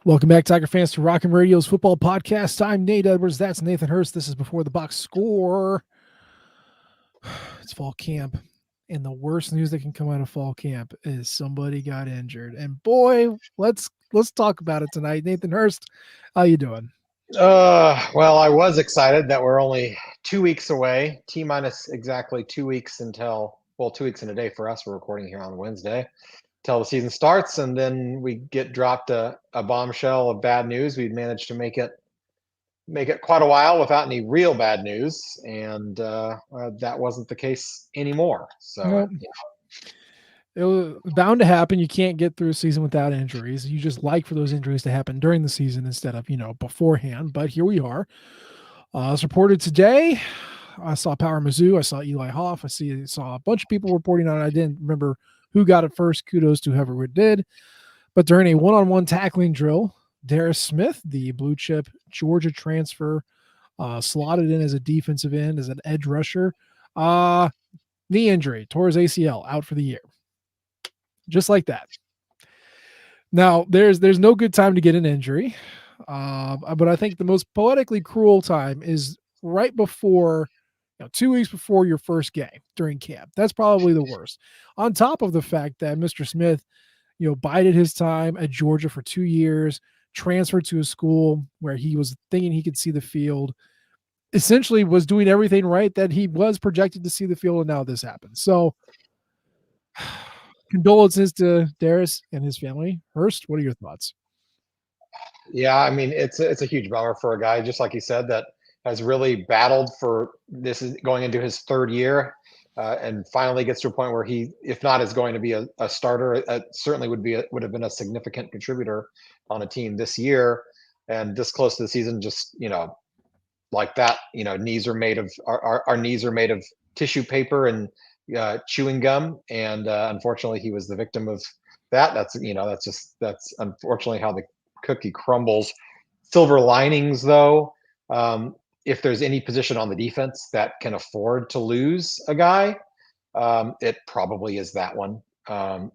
Welcome back, Tiger fans, to Rockin' Radio's football podcast. I'm Nate Edwards. That's Nathan Hurst. This is Before the Box Score. It's fall camp, and the worst news that can come out of fall camp is somebody got injured. And boy, let's talk about it tonight. Nathan Hurst, how you doing? Well, I was excited that we're only 2 weeks away, T minus exactly 2 weeks until, well, 2 weeks in a day for us. We're recording here on Wednesday until the season starts, and then we get dropped a bombshell of bad news. We'd managed to make it quite a while without any real bad news, and that wasn't the case anymore. So, Nope. It was bound to happen. You can't get through a season without injuries. You just like for those injuries to happen during the season instead of, beforehand. But here we are. As reported today, I saw Power Mizzou. I saw Eli Hoff. Saw a bunch of people reporting on it. I didn't remember who got it first. Kudos to whoever it did. But during a one-on-one tackling drill, Darris Smith, the blue chip Georgia transfer, slotted in as a defensive end, as an edge rusher. Knee injury, tore his ACL, out for the year. Just like that. Now, there's no good time to get an injury. But I think the most poetically cruel time is right before, 2 weeks before your first game during camp. That's probably the worst. On top of the fact that Mr. Smith, bided his time at Georgia for 2 years, transferred to a school where he was thinking he could see the field, essentially was doing everything right that he was projected to see the field, and now this happens. So condolences to Darris and his family. Hurst, what are your thoughts? yeah, I mean, it's a huge bummer for a guy, just like you said, that has really battled for this is going into his third year, and finally gets to a point where he, if not is going to be a starter, certainly would have been a significant contributor on a team this year, and this close to the season, just like that, knees are made of our knees are made of tissue paper and chewing gum, and unfortunately, he was the victim of that. That's unfortunately how the cookie crumbles. Silver linings, though, if there's any position on the defense that can afford to lose a guy, it probably is that one.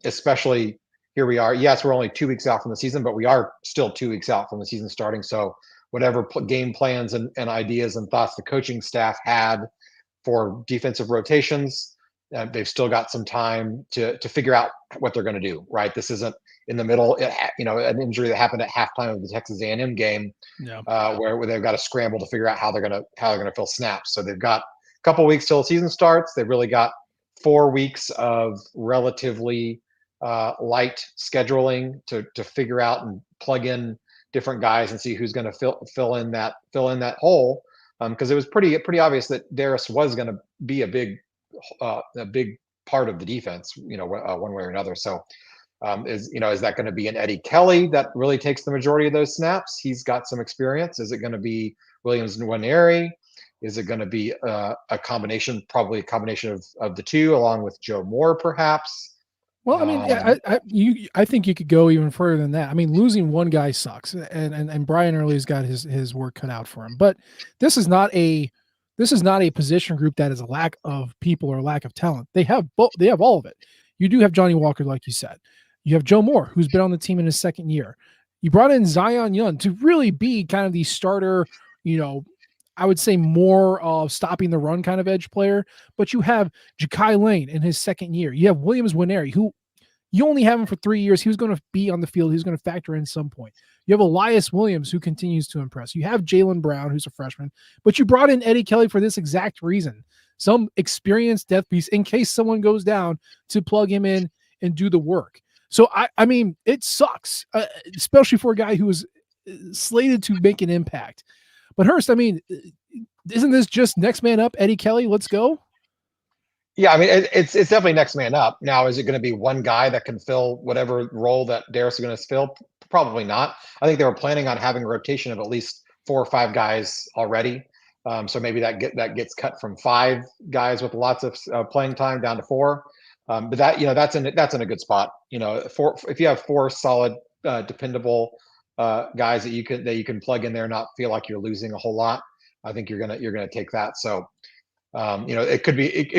Especially here we are. Yes, we're only 2 weeks out from the season, but we are still 2 weeks out from the season starting. So whatever game plans and ideas and thoughts the coaching staff had for defensive rotations, they've still got some time to figure out what they're going to do. Right, this isn't in the middle. An injury that happened at halftime of the Texas A&M game, Yeah. where they've got to scramble to figure out how they're gonna fill snaps. So they've got a couple weeks till the season starts. They've really got 4 weeks of relatively light scheduling to figure out and plug in different guys and see who's going to fill in that hole. Because it was pretty obvious that Darris was going to be a big part of the defense, one way or another. So, is that going to be an Eddie Kelly that really takes the majority of those snaps? He's got some experience. Is it going to be Williams Nwaneri? Is it going to be probably a combination of the two, along with Joe Moore, perhaps? Well, I mean, I think you could go even further than that. I mean, losing one guy sucks, and Brian Early's got his work cut out for him. But this is not a position group that is a lack of people or a lack of talent. They have they have all of it. You do have Johnny Walker, like you said. You have Joe Moore, who's been on the team in his second year. You brought in Zion Young to really be kind of the starter, I would say more of stopping the run kind of edge player. But you have Ja'Kai Lane in his second year. You have Williams Nwaneri, who you only have him for 3 years. He was going to be on the field. He was going to factor in some point. You have Elias Williams, who continues to impress. You have Jalen Brown, who's a freshman. But you brought in Eddie Kelly for this exact reason. Some experienced depth piece in case someone goes down to plug him in and do the work. So, I mean, it sucks, especially for a guy who was slated to make an impact. But Hurst, I mean, isn't this just next man up, Eddie Kelly? Let's go. Yeah, I mean, it's definitely next man up. Now, is it going to be one guy that can fill whatever role that Darris is going to fill? Probably not. I think they were planning on having a rotation of at least 4 or 5 guys already. So maybe that gets cut from 5 guys with lots of playing time down to 4. But that's in a good spot. If you have 4 solid, dependable guys that you can plug in there and not feel like you're losing a whole lot, I think you're gonna take that. So, it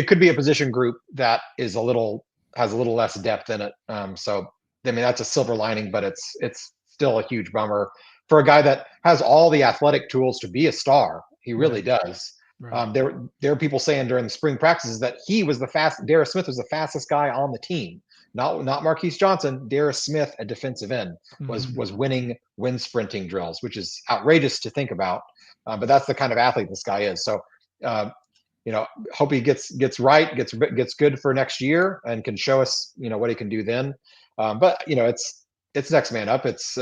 could be a position group that has a little less depth in it. So I mean, that's a silver lining, but it's still a huge bummer for a guy that has all the athletic tools to be a star. He really does. Right. There are people saying during the spring practices that Darris Smith was the fastest guy on the team. Not Marquise Johnson. Darris Smith, a defensive end, was winning wind sprinting drills, which is outrageous to think about. But that's the kind of athlete this guy is. So, hope he gets right, gets good for next year, and can show us, what he can do then. But it's next man up. It's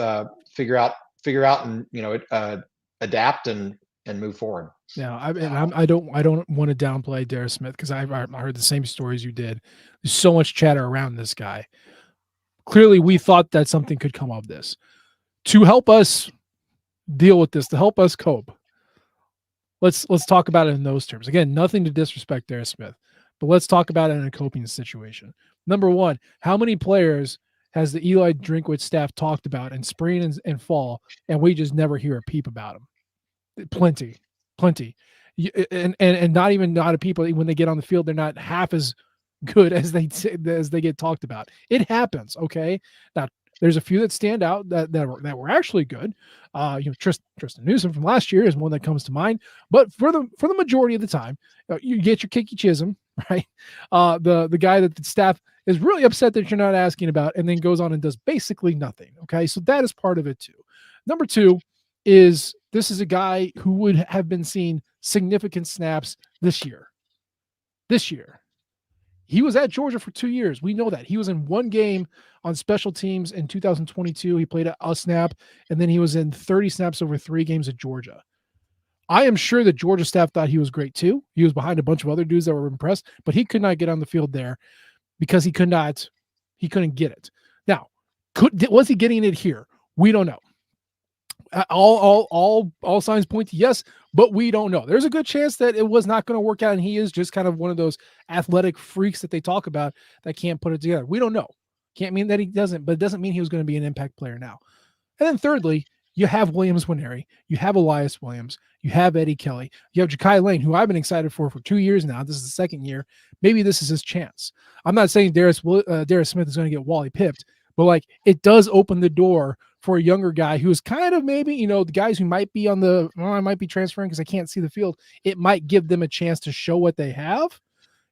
figure out and adapt and move forward. Yeah, I don't want to downplay Darris Smith because I heard the same stories you did. There's so much chatter around this guy. Clearly, we thought that something could come of this to help us deal with this, to help us cope. Let's talk about it in those terms. Again, nothing to disrespect Darris Smith, but let's talk about it in a coping situation. Number one, how many players has the Eli Drinkwitz staff talked about in spring and fall, and we just never hear a peep about them? Plenty. And not even a people, when they get on the field, they're not half as good as they get talked about. It happens. Okay. Now there's a few that stand out that were actually good. Tristan Newsom from last year is one that comes to mind, but for the majority of the time, you get your Kiki Chisholm, right? The guy that the staff is really upset that you're not asking about, and then goes on and does basically nothing. Okay. So that is part of it too. Number two is this is a guy who would have been seeing significant snaps this year. He was at Georgia for 2 years. We know that. He was in one game on special teams in 2022. He played a snap, and then he was in 30 snaps over 3 games at Georgia. I am sure that Georgia staff thought he was great too. He was behind a bunch of other dudes that were impressed, but he could not get on the field there because he couldn't get it. Now, was he getting it here? We don't know. All signs point to yes, but we don't know. There's a good chance that it was not going to work out, and he is just kind of one of those athletic freaks that they talk about that can't put it together. We don't know. Can't mean that he doesn't, but it doesn't mean he was going to be an impact player now. And then thirdly, you have Williams Nwaneri, you have Elias Williams, you have Eddie Kelly, you have Ja'Kai Lane, who I've been excited for 2 years now. This is the second year. Maybe this is his chance. I'm not saying Darris Smith is going to get Wally pipped, but it does open the door for a younger guy who's kind of maybe, the guys who might be I might be transferring because I can't see the field. It might give them a chance to show what they have.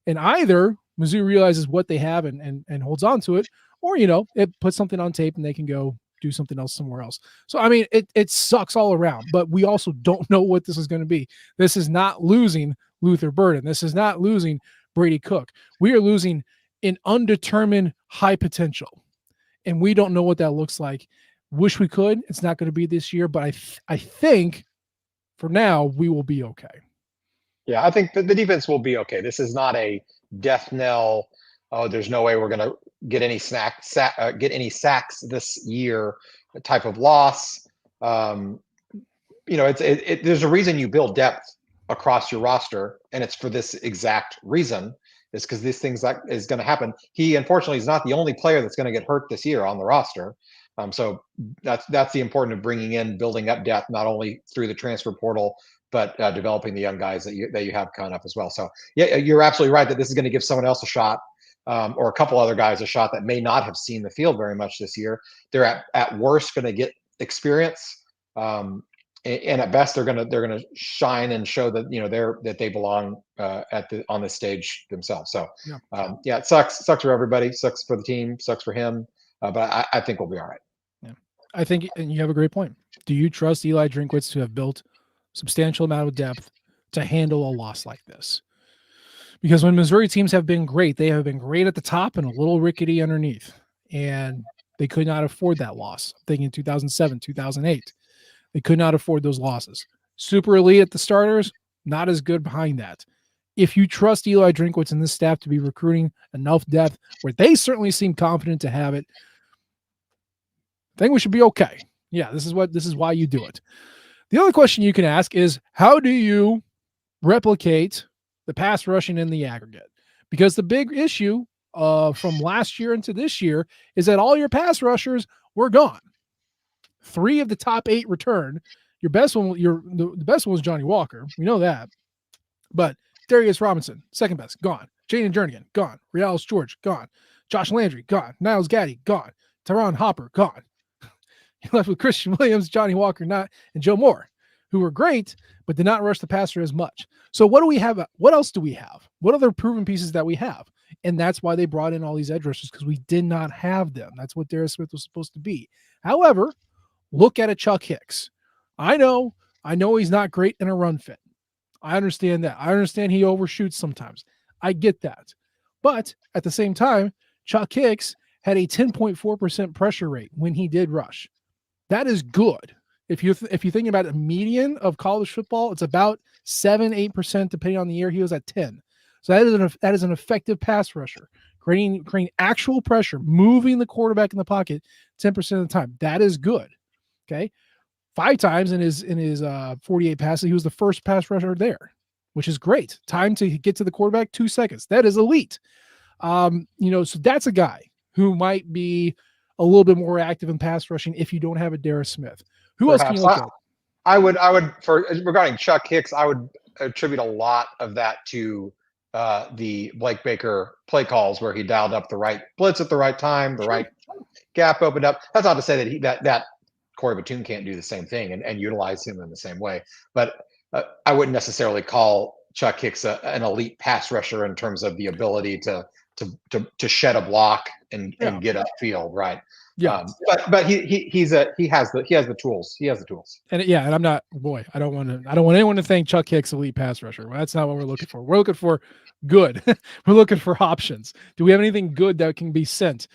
And either Mizzou realizes what they have and holds on to it, or, it puts something on tape and they can go do something else somewhere else. So, I mean, it sucks all around, but we also don't know what this is going to be. This is not losing Luther Burden. This is not losing Brady Cook. We are losing an undetermined high potential, and we don't know what that looks like. Wish we could. It's not going to be this year, but I think for now we will be okay. Yeah, I think the defense will be okay. This is not a death knell. Oh, there's no way we're going to get any sacks this year type of loss. There's a reason you build depth across your roster, and it's for this exact reason. Is because these things is going to happen. He unfortunately is not the only player that's going to get hurt this year on the roster. So that's the importance of bringing in, building up depth, not only through the transfer portal, but developing the young guys that you have coming up as well. So yeah, you're absolutely right that this is going to give someone else a shot, or a couple other guys a shot that may not have seen the field very much this year. They're at worst going to get experience, and at best they're going to shine and show that they belong on this stage themselves. So yeah, it sucks for everybody, sucks for the team, sucks for him, but I think we'll be all right. Yeah, I think, and you have a great point. Do you trust Eli Drinkwitz to have built substantial amount of depth to handle a loss like this? Because when Missouri teams have been great, they have been great at the top and a little rickety underneath, and they could not afford that loss. I'm thinking 2007, 2008. They could not afford those losses. Super elite at the starters, not as good behind that. If you trust Eli Drinkwitz and this staff to be recruiting enough depth where they certainly seem confident to have it, I think we should be okay. Yeah, this is why you do it. The other question you can ask is, how do you replicate the pass rushing in the aggregate? Because the big issue from last year into this year is that all your pass rushers were gone. 3 of the top 8 returned. The best one was Johnny Walker. We know that. But Darius Robinson, second best, gone. Jaden Jernigan, gone. Realis George, gone. Josh Landry, gone. Niles Gaddy, gone. Teron Hopper, gone. You're left with Christian Williams, Johnny Walker, and Joe Moore, who were great, but did not rush the passer as much. So what do we have? What else do we have? What other proven pieces that we have? And that's why they brought in all these edge rushers, because we did not have them. That's what Darris Smith was supposed to be. However, look at a Chuck Hicks. I know he's not great in a run fit. I understand that. I understand he overshoots sometimes. I get that. But at the same time, Chuck Hicks had a 10.4% pressure rate when he did rush. That is good. If you're thinking about a median of college football, it's about 7-8%, depending on the year. He was at 10. So that is an effective pass rusher, creating actual pressure, moving the quarterback in the pocket 10% of the time. That is good. Okay. 5 times in his 48 passes, he was the first pass rusher there, which is great. Time to get to the quarterback, 2 seconds. That is elite. So that's a guy who might be a little bit more active in pass rushing if you don't have a Darris Smith. Who else can you look at? I would for regarding Chuck Hicks, I would attribute a lot of that to the Blake Baker play calls where he dialed up the right blitz at the right time, the right gap opened up. That's not to say that Corey Batoon can't do the same thing and utilize him in the same way. But I wouldn't necessarily call Chuck Hicks an elite pass rusher in terms of the ability to shed a block and get upfield, right? Yeah. But he has the tools. He has the tools. And and I'm not, I don't want anyone to think Chuck Hicks elite pass rusher. Well, that's not what we're looking for. We're looking for good. We're looking for options. Do we have anything good that can be sent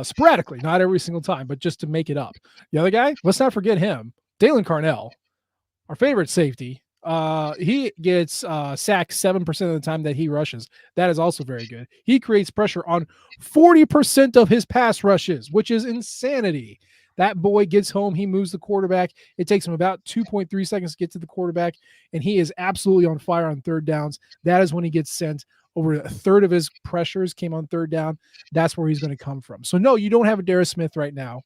sporadically, not every single time, but just to make it up? The other guy, let's not forget him, Dalen Carnell, our favorite safety. He gets sacked 7% of the time that he rushes. That is also very good. He creates pressure on 40% of his pass rushes, which is insanity. That boy gets home. He moves the quarterback. It takes him about 2.3 seconds to get to the quarterback, and he is absolutely on fire on third downs. That is when he gets sent. Over a third of his pressures came on third down. That's where he's going to come from. So, no, you don't have a Darris Smith right now,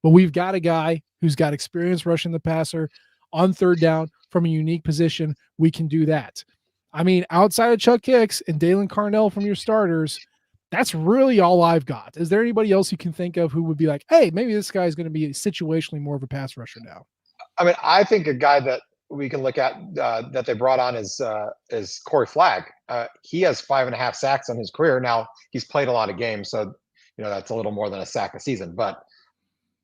but we've got a guy who's got experience rushing the passer on third down from a unique position. We can do that. I mean, outside of Chuck Hicks and Dalen Carnell from your starters, that's really all I've got. Is there anybody else you can think of who would be like, hey, maybe this guy is going to be situationally more of a pass rusher now? I mean, I think a guy that we can look at that they brought on is Corey Flagg. He has 5.5 sacks on his career. Now he's played a lot of games, so that's a little more than a sack a season. But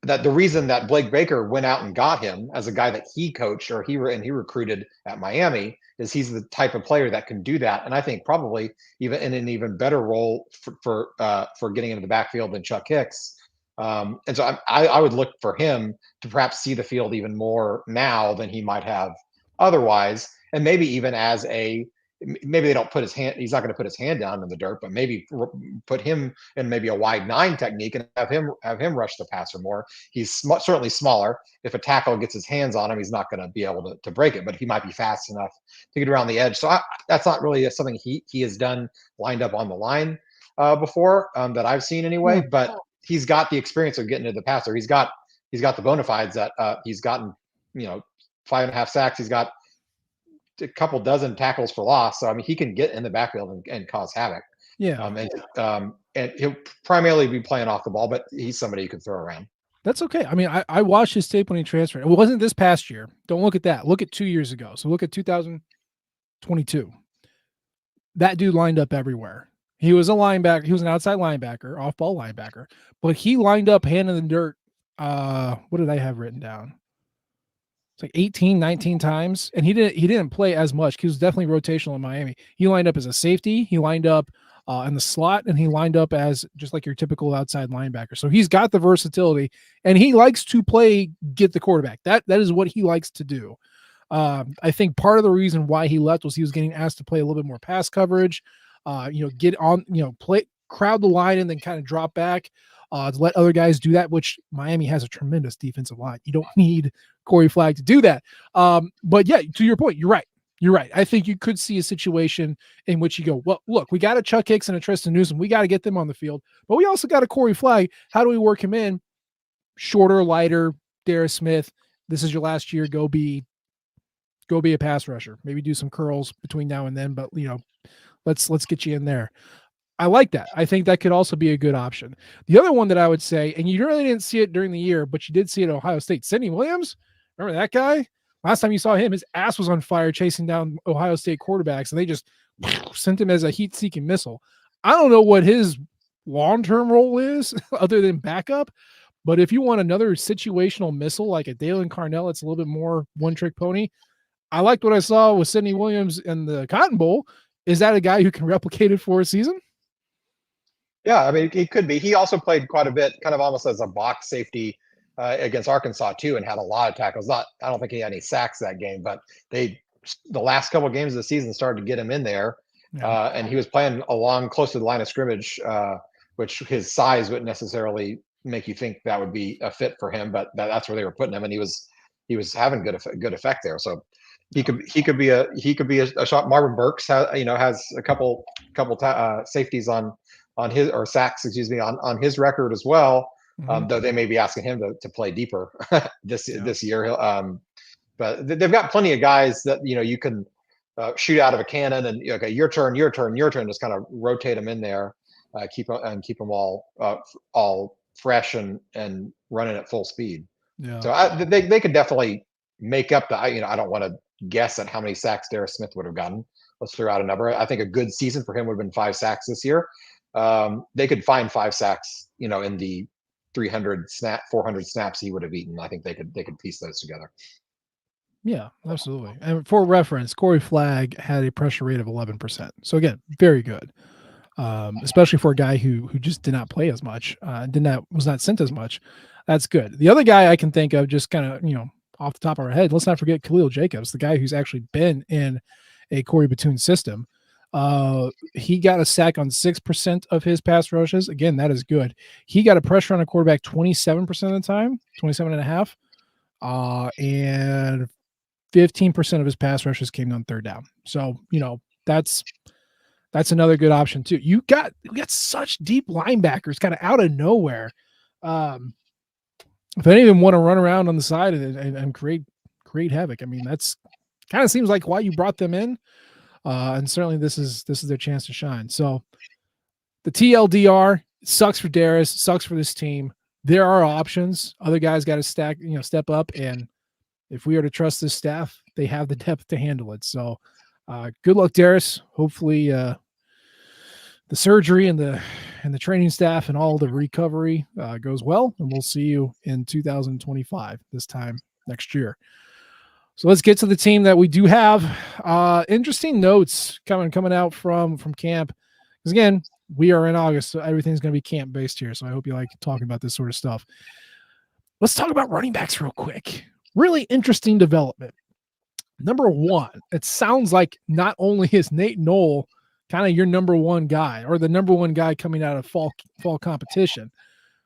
that the reason that Blake Baker went out and got him as a guy that he coached or he recruited at Miami is he's the type of player that can do that. And I think probably even in an even better role for getting into the backfield than Chuck Hicks. And so I would look for him to perhaps see the field even more now than he might have otherwise. And maybe even maybe they don't put he's not going to put his hand down in the dirt, but maybe put him in maybe a wide 9 technique and have him rush the passer more. He's certainly smaller. If a tackle gets his hands on him, he's not going to be able to break it, but he might be fast enough to get around the edge. So that's not really something he has done lined up on the line before that I've seen anyway, but he's got the experience of getting to the passer. He's got the bona fides that he's gotten, 5.5 sacks. He's got a couple dozen tackles for loss. So, I mean, he can get in the backfield and cause havoc. Yeah. And he'll primarily be playing off the ball, but he's somebody you can throw around. That's okay. I mean, I watched his tape when he transferred. It wasn't this past year. Don't look at that. Look at 2 years ago. So look at 2022. That dude lined up everywhere. He was a linebacker. He was an outside linebacker, off-ball linebacker, but he lined up hand in the dirt. What did I have written down? It's like 18, 19 times. And he didn't play as much. He was definitely rotational in Miami. He lined up as a safety. He lined up in the slot, and he lined up as just like your typical outside linebacker. So he's got the versatility, and he likes to get the quarterback. That is what he likes to do. I think part of the reason why he left was he was getting asked to play a little bit more pass coverage, get on, crowd the line and then kind of drop back to let other guys do that, which Miami has a tremendous defensive line. You don't need Corey Flagg to do that. But yeah, to your point, you're right. You're right. I think you could see a situation in which you go, well, look, we got a Chuck Hicks and a Tristan Newsom. We got to get them on the field, but we also got a Corey Flagg. How do we work him in? Shorter, lighter, Darris Smith. This is your last year. Go be a pass rusher. Maybe do some curls between now and then, but let's get you in there. I like that. I think that could also be a good option. The other one that I would say, and you really didn't see it during the year, but you did see it at Ohio State, Sidney Williams. Remember that guy? Last time you saw him, his ass was on fire chasing down Ohio State quarterbacks, and they just sent him as a heat-seeking missile. I don't know what his long-term role is other than backup, but if you want another situational missile like a Dalen Carnell, it's a little bit more one-trick pony. I liked what I saw with Sidney Williams in the Cotton Bowl. Is that a guy who can replicate it for a season? Yeah, I mean, he could be. He also played quite a bit, kind of almost as a box safety against Arkansas too, and had a lot of tackles. I don't think he had any sacks that game, but the last couple of games of the season started to get him in there, and he was playing along close to the line of scrimmage, which his size wouldn't necessarily make you think that would be a fit for him, but that's where they were putting him, and he was having good effect there. So he could be a shot. Marvin Burks has a couple safeties on his, or sacks, excuse me, on his record as well. Though they may be asking him to play deeper this year. But they've got plenty of guys that you can shoot out of a cannon, and okay, your turn, just kind of rotate them in there, keep them all fresh and running at full speed. Yeah. So they could definitely make up the. I don't want to guess at how many sacks Darris Smith would have gotten. Let's throw out a number. I think a good season for him would have been 5 sacks this year. They could find 5 sacks, in the 400 snaps he would have eaten. I think they could piece those together. Yeah, absolutely. And for reference, Corey Flagg had a pressure rate of 11%. So again, very good. Especially for a guy who just did not play as much, was not sent as much. That's good. The other guy I can think of, just kind of, off the top of our head, let's not forget Khalil Jacobs, the guy who's actually been in a Corey Batoon system. He got a sack on 6% of his pass rushes. Again, that is good. He got a pressure on a quarterback 27% of the time, 27.5. And 15% of his pass rushes came on third down. So, that's another good option too. You got such deep linebackers kind of out of nowhere. If any of them want to run around on the side and create havoc, I mean, that's kind of seems like why you brought them in. And certainly this is their chance to shine. So the TLDR sucks for Darris, sucks for this team. There are options. Other guys got to step up. And if we are to trust this staff, they have the depth to handle it. So good luck, Darris. Hopefully the surgery and the training staff and all the recovery goes well. And we'll see you in 2025 this time next year. So let's get to the team that we do have. Interesting notes coming out from camp. Because again, we are in August, so everything's going to be camp based here. So I hope you like talking about this sort of stuff. Let's talk about running backs real quick. Really interesting development. Number one, it sounds like not only is Nate Noel kind of your number one guy, or the number one guy coming out of fall competition,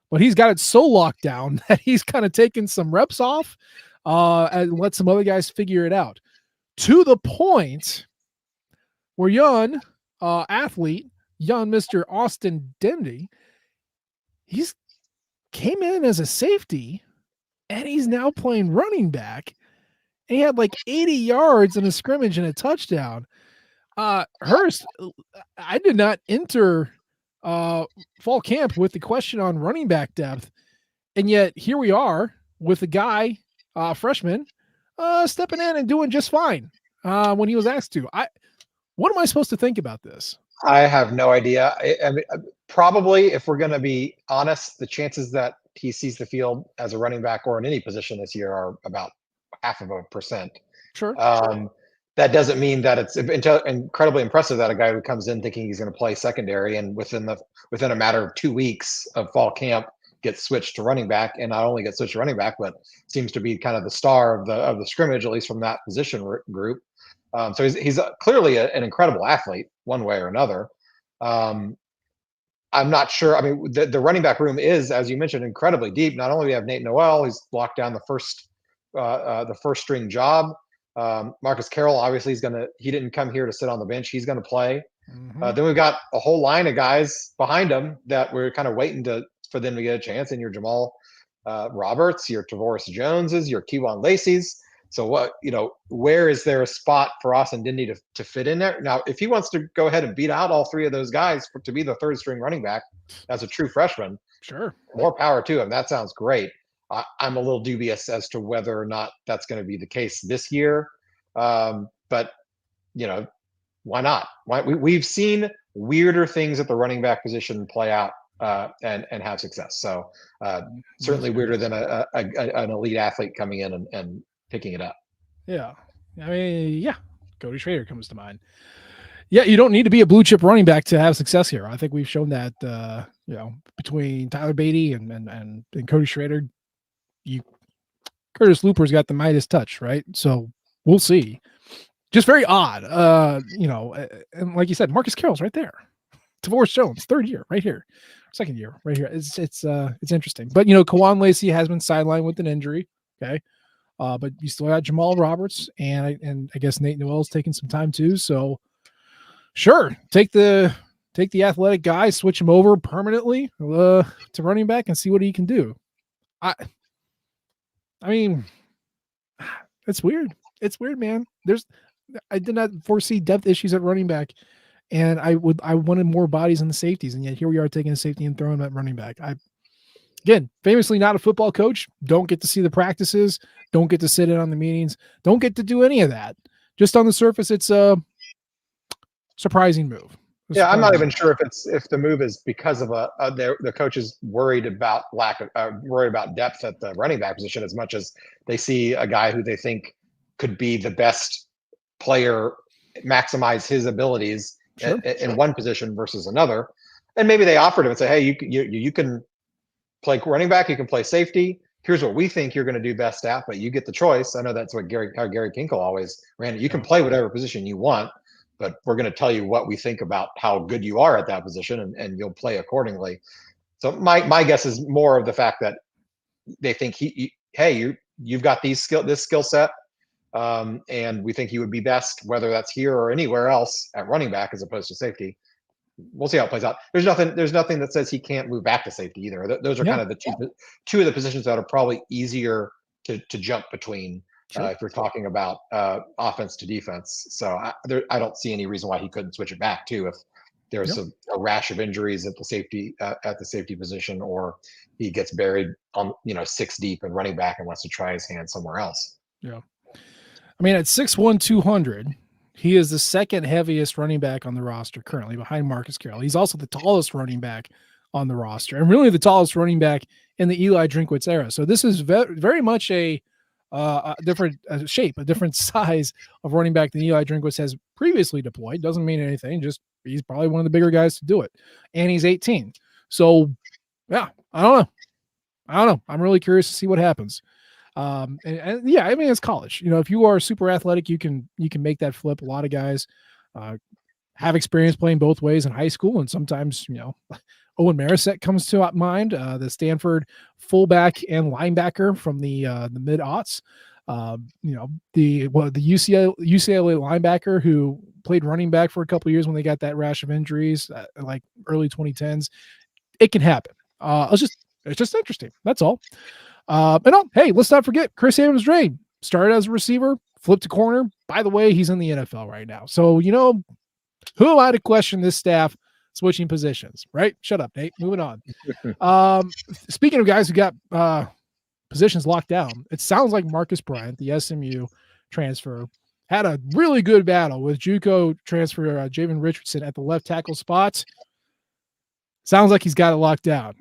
but he's got it so locked down that he's kind of taken some reps off. And let some other guys figure it out, to the point where young Mr. Austin Dendy, he's came in as a safety and he's now playing running back. And he had like 80 yards in a scrimmage and a touchdown. Hurst, I did not enter fall camp with the question on running back depth. And yet here we are with a guy, freshman, stepping in and doing just fine when he was asked to. What am I supposed to think about this? I have no idea. I mean, probably, if we're going to be honest, the chances that he sees the field as a running back or in any position this year are about 0.5%. Sure. That doesn't mean that it's incredibly impressive that a guy who comes in thinking he's going to play secondary and within a matter of 2 weeks of fall camp gets switched to running back, and not only gets switched to running back, but seems to be kind of the star of the scrimmage, at least from that position group. So he's clearly an incredible athlete, one way or another. I'm not sure. I mean, the running back room is, as you mentioned, incredibly deep. Not only do we have Nate Noel, who's locked down the first string job. Marcus Carroll, obviously, he didn't come here to sit on the bench. He's going to play. Mm-hmm. Then we've got a whole line of guys behind him that we're kind of waiting for them to get a chance. And your Jamal Roberts, your Tavoris Joneses, your Kewan Lacey's. So where is there a spot for Austin Dindy to fit in there? Now, if he wants to go ahead and beat out all three of those guys to be the third string running back as a true freshman, Sure. more power to him. That sounds great. I'm a little dubious as to whether or not that's going to be the case this year. But why not? We've seen weirder things at the running back position play out and have success. So certainly weirder than an elite athlete coming in and picking it up. Yeah. I mean, yeah. Cody Schrader comes to mind. Yeah, you don't need to be a blue chip running back to have success here. I think we've shown that between Tyler Beatty and Cody Schrader, Curtis Looper's got the Midas touch, right? So we'll see. Just very odd. And like you said, Marcus Carroll's right there. Tavares Jones, third year, right here. Second year, right here. It's interesting. But Kawan Lacey has been sidelined with an injury. Okay. But you still got Jamal Roberts, and I guess Nate Noel's taking some time too. So sure, take the athletic guy, switch him over permanently to running back, and see what he can do. I mean, it's weird. It's weird, man. I did not foresee depth issues at running back, and I wanted more bodies in the safeties, and yet here we are taking a safety and throwing him at running back. Again, famously not a football coach, don't get to see the practices, don't get to sit in on the meetings, don't get to do any of that. Just on the surface, it's a surprising move. I'm not even sure if the move is because of the coach is worried about worried about depth at the running back position as much as they see a guy who they think could be the best player, maximize his abilities in one position versus another. And maybe they offered him and say, hey, you can play running back, you can play safety. Here's what we think you're going to do best at, but you get the choice. I know that's what Gary Kinkle always ran. You can play whatever position you want, but we're going to tell you what we think about how good you are at that position, and you'll play accordingly. So my guess is more of the fact that they think you've got this skill set, and we think you would be best, whether that's here or anywhere else at running back as opposed to safety. We'll see how it plays out. There's nothing that says he can't move back to safety either. Those are kind of the two of the positions that are probably easier to jump between if you're talking about offense to defense. So I don't see any reason why he couldn't switch it back too if there's a rash of injuries at the safety position, or he gets buried on 6 deep and running back and wants to try his hand somewhere else. Yeah, I mean at 6'1", 200. He is the second heaviest running back on the roster currently behind Marcus Carroll. He's also the tallest running back on the roster and really the tallest running back in the Eli Drinkwitz era. So this is very much a different shape, a different size of running back than Eli Drinkwitz has previously deployed. Doesn't mean anything. Just he's probably one of the bigger guys to do it. And he's 18. So yeah, I don't know. I'm really curious to see what happens. And yeah, I mean, it's college. If you are super athletic, you can make that flip. A lot of guys have experience playing both ways in high school, and sometimes Owen Marisette comes to mind, the Stanford fullback and linebacker from the mid aughts. The UCLA linebacker who played running back for a couple of years when they got that rash of injuries, like early 2010s. It can happen. It's just interesting. That's all. Hey, let's not forget Chris Evans-Drain started as a receiver, flipped to corner. By the way, he's in the NFL right now. So, who am I to question this staff switching positions, right? Shut up, Nate. Moving on. Speaking of guys who got positions locked down, it sounds like Marcus Bryant, the SMU transfer, had a really good battle with JUCO transfer Javen Richardson at the left tackle spots. Sounds like he's got it locked down.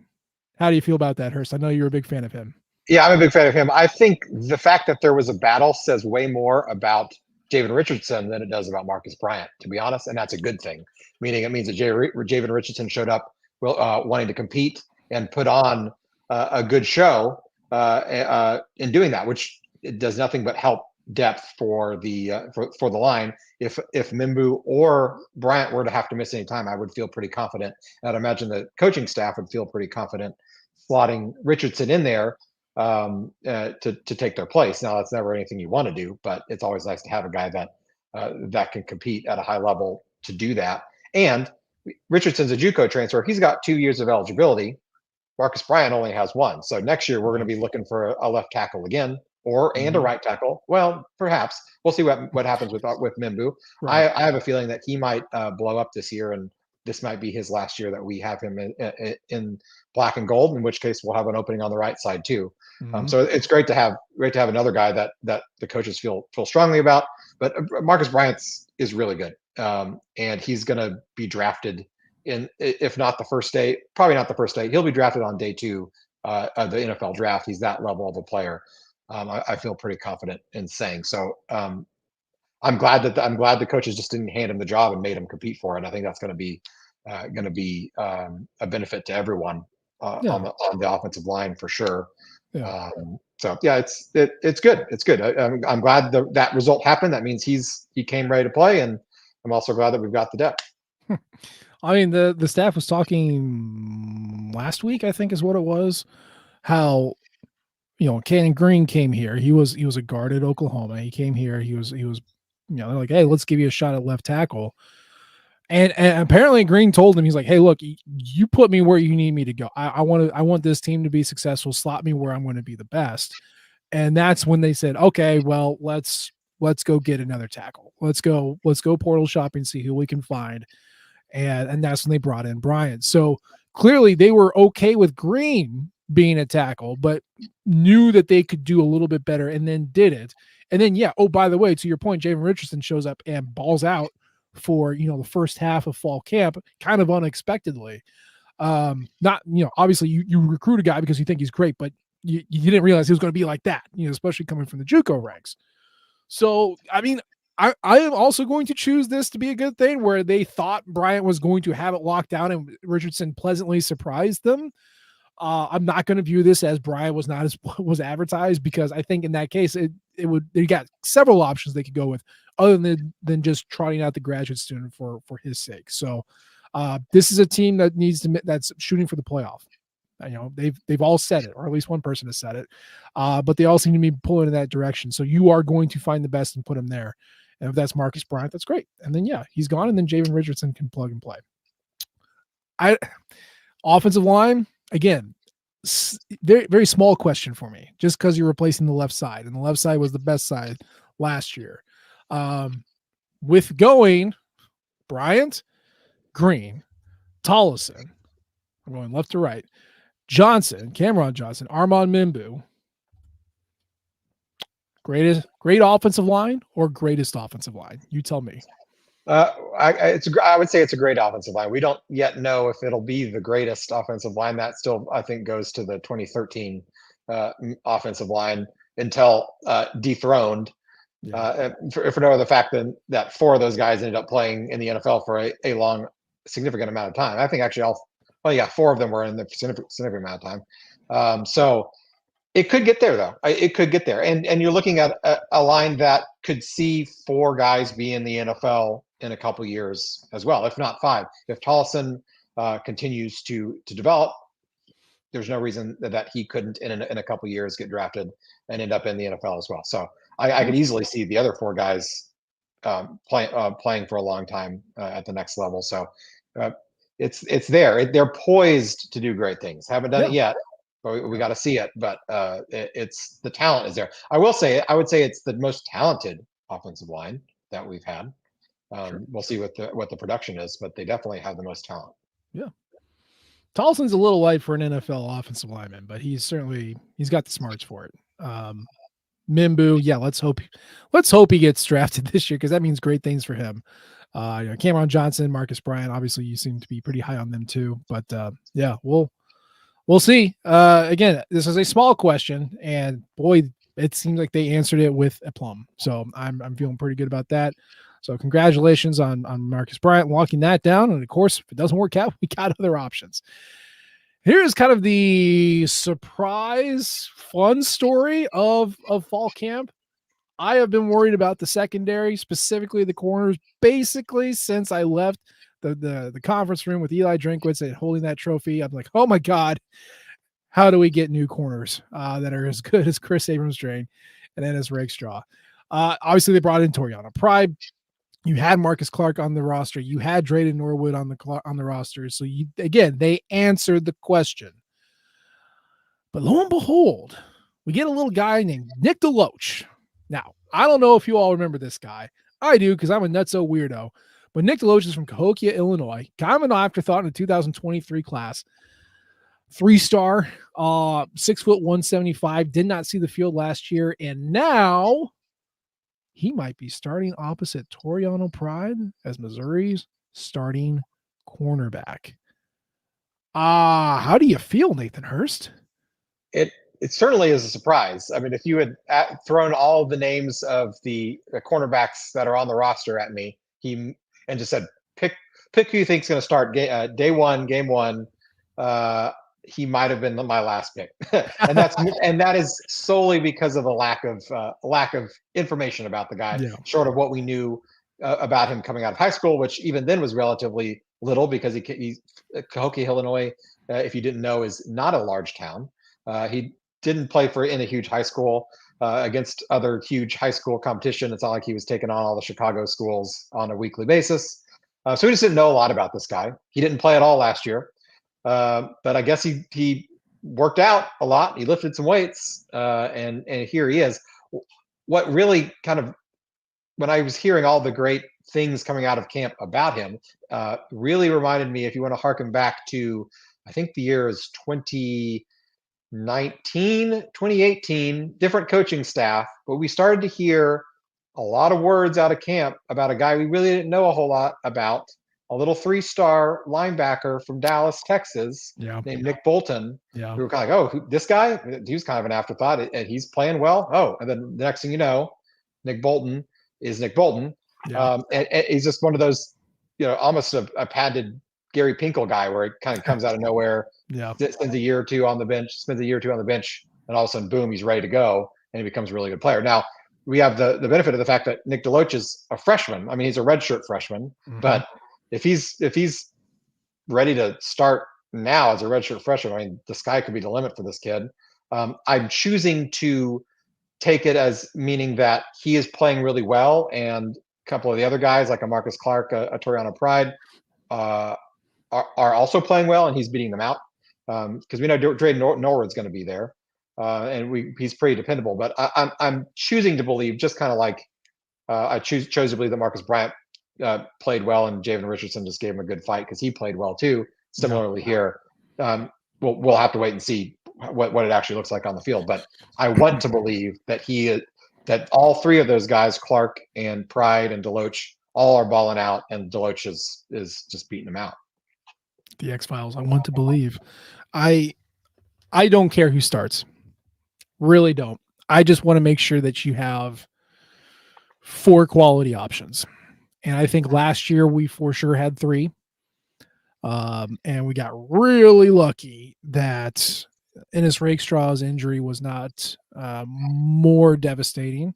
How do you feel about that, Hurst? I know you're a big fan of him. Yeah, I'm a big fan of him. I think the fact that there was a battle says way more about Javen Richardson than it does about Marcus Bryant, to be honest, and that's a good thing. Meaning it means that Javen Richardson showed up wanting to compete and put on a good show in doing that, which it does nothing but help depth for the line. If Mimbu or Bryant were to have to miss any time, I would feel pretty confident. I'd imagine the coaching staff would feel pretty confident slotting Richardson in there to take their place. Now, that's never anything you want to do, but it's always nice to have a guy that can compete at a high level to do that. And Richardson's a JUCO transfer. He's got 2 years of eligibility. Marcus Bryant only has 1. So next year we're going to be looking for a left tackle again. or and a right tackle. Well, perhaps we'll see what happens with Mimbu. Right. I have a feeling that he might blow up this year, and this might be his last year that we have him in black and gold. In which case, we'll have an opening on the right side too. Mhm. So it's great to have another guy that the coaches feel strongly about. But Marcus Bryant is really good, and he's going to be drafted in, if not the first day, probably not the first day. He'll be drafted on day 2 of the NFL draft. He's that level of a player. I feel pretty confident in saying so. I'm glad the coaches just didn't hand him the job and made him compete for it. I think that's going to be a benefit to everyone Yeah. on the offensive line for sure. Yeah. So yeah, it's good. It's good. I'm glad that result happened. That means he came ready to play, and I'm also glad that we've got the depth. I mean, the staff was talking last week, I think is what it was, how, Cannon Green came here. He was a guard at Oklahoma. He came here. He was, they're like, hey, let's give you a shot at left tackle. And apparently Green told him, he's like, hey, look, you put me where you need me to go. I want this team to be successful. Slot me where I'm going to be the best. And that's when they said, okay, well, let's go get another tackle. Let's go portal shopping, see who we can find. And that's when they brought in Bryant. So clearly they were okay with Green being a tackle, but knew that they could do a little bit better, and then did it. And then, yeah, oh, by the way, to your point, Javen Richardson shows up and balls out for, the first half of fall camp, kind of unexpectedly. Not, obviously you recruit a guy because you think he's great, but you didn't realize he was going to be like that, especially coming from the JUCO ranks. So, I mean, I am also going to choose this to be a good thing, where they thought Bryant was going to have it locked down and Richardson pleasantly surprised them. I'm not going to view this as Bryant was not as was advertised, because I think in that case they got several options they could go with other than just trotting out the graduate student for his sake. So this is a team that that's shooting for the playoff. They've all said it, or at least one person has said it, but they all seem to be pulling in that direction. So you are going to find the best and put him there. And if that's Marcus Bryant, that's great. And then, yeah, he's gone. And then Javen Richardson can plug and play. Offensive line, again, very, very small question for me, just because you're replacing the left side, and the left side was the best side last year. With going Bryant, Green, Tollison, I'm going left to right, Johnson, Cameron Johnson, Armand Mimbu. Great offensive line or greatest offensive line? You tell me. I would say it's a great offensive line. We don't yet know if it'll be the greatest offensive line. That still, I think, goes to the 2013 offensive line until dethroned. Yeah. For no other fact than that 4 of those guys ended up playing in the NFL for a long, significant amount of time. I think actually 4 of them were in the significant amount of time. So it could get there, though. It could get there. And you're looking at a line that could see 4 guys be in the NFL in a couple years as well, if not 5. If Tollison continues to develop, there's no reason that he couldn't in a couple years get drafted and end up in the NFL as well. So I could easily see the other 4 guys playing for a long time at the next level. So it's there. They're poised to do great things. Haven't done it yet. We got to see it, but it's the talent is there. I would say it's the most talented offensive line that we've had. Sure. We'll see what the production is, but they definitely have the most talent. Yeah. Tolson's a little light for an NFL offensive lineman, but he's got the smarts for it. Mimbu, yeah, let's hope he gets drafted this year, because that means great things for him. Cameron Johnson, Marcus Bryant, obviously you seem to be pretty high on them too, but yeah, we'll see. Again, this is a small question, and boy, it seems like they answered it with aplomb. So I'm feeling pretty good about that. So congratulations on Marcus Bryant locking that down. And of course, if it doesn't work out, we got other options. Here's kind of the surprise fun story of fall camp. I have been worried about the secondary, specifically the corners, basically since I left the conference room with Eli Drinkwitz and holding that trophy. I'm like, oh my God, how do we get new corners that are as good as Chris Abrams-Drain and Ennis Rakestraw? Obviously, they brought in Toriano Pride. You had Marcus Clark on the roster. You had Drayden Norwood on the roster. So they answered the question. But lo and behold, we get a little guy named Nick DeLoach. Now, I don't know if you all remember this guy. I do because I'm a nutso weirdo. But Nick DeLoach is from Cahokia, Illinois. Kind of an afterthought in the 2023 class. 3-star, 6', 175. Did not see the field last year. And now he might be starting opposite Toriano Pride as Missouri's starting cornerback. How do you feel, Nathan Hurst? It certainly is a surprise. I mean, if you had thrown all the names of the cornerbacks that are on the roster at me, and just said pick who you think's going to start day one, game one, he might have been my last pick, and that is solely because of the lack of information about the guy, short of what we knew about him coming out of high school, which even then was relatively little because he's Cahokia, Illinois. If you didn't know, is not a large town. He didn't play in a huge high school against other huge high school competition. It's not like he was taking on all the Chicago schools on a weekly basis. So we just didn't know a lot about this guy. He didn't play at all last year. But I guess he worked out a lot. He lifted some weights, and here he is. What really when I was hearing all the great things coming out of camp about him, really reminded me, if you want to harken back to, I think the year is 2018, different coaching staff, but we started to hear a lot of words out of camp about a guy we really didn't know a whole lot about, a little 3-star linebacker from Dallas, Texas, named Nick Bolton. Yeah. We were kind of like, this guy? He was kind of an afterthought, and he's playing well. Oh, and then the next thing you know, Nick Bolton is Nick Bolton. And he's just one of those, almost a patented Gary Pinkel guy where he kind of comes out of nowhere, spends a year or two on the bench, and all of a sudden, boom, he's ready to go, and he becomes a really good player. Now, we have the benefit of the fact that Nick DeLoach is a freshman. I mean, he's a redshirt freshman, but if he's ready to start now as a redshirt freshman, I mean, the sky could be the limit for this kid. I'm choosing to take it as meaning that he is playing really well, and a couple of the other guys, like a Marcus Clark, a Toriano Pride, are also playing well, and he's beating them out. Because we know Dre Norwood's going to be there, and he's pretty dependable. But I'm choosing to believe, just kind of like I chose to believe that Marcus Bryant played well, and Javen Richardson just gave him a good fight because he played well too. Similarly here, we'll have to wait and see what it actually looks like on the field. But I want to believe that that all three of those guys, Clark and Pride and DeLoach, all are balling out, and DeLoach is just beating them out. The X-Files. I want to believe. I don't care who starts. Really don't. I just want to make sure that you have 4 quality options. And I think last year we for sure had 3. And we got really lucky that Ennis Rakestraw's injury was not more devastating,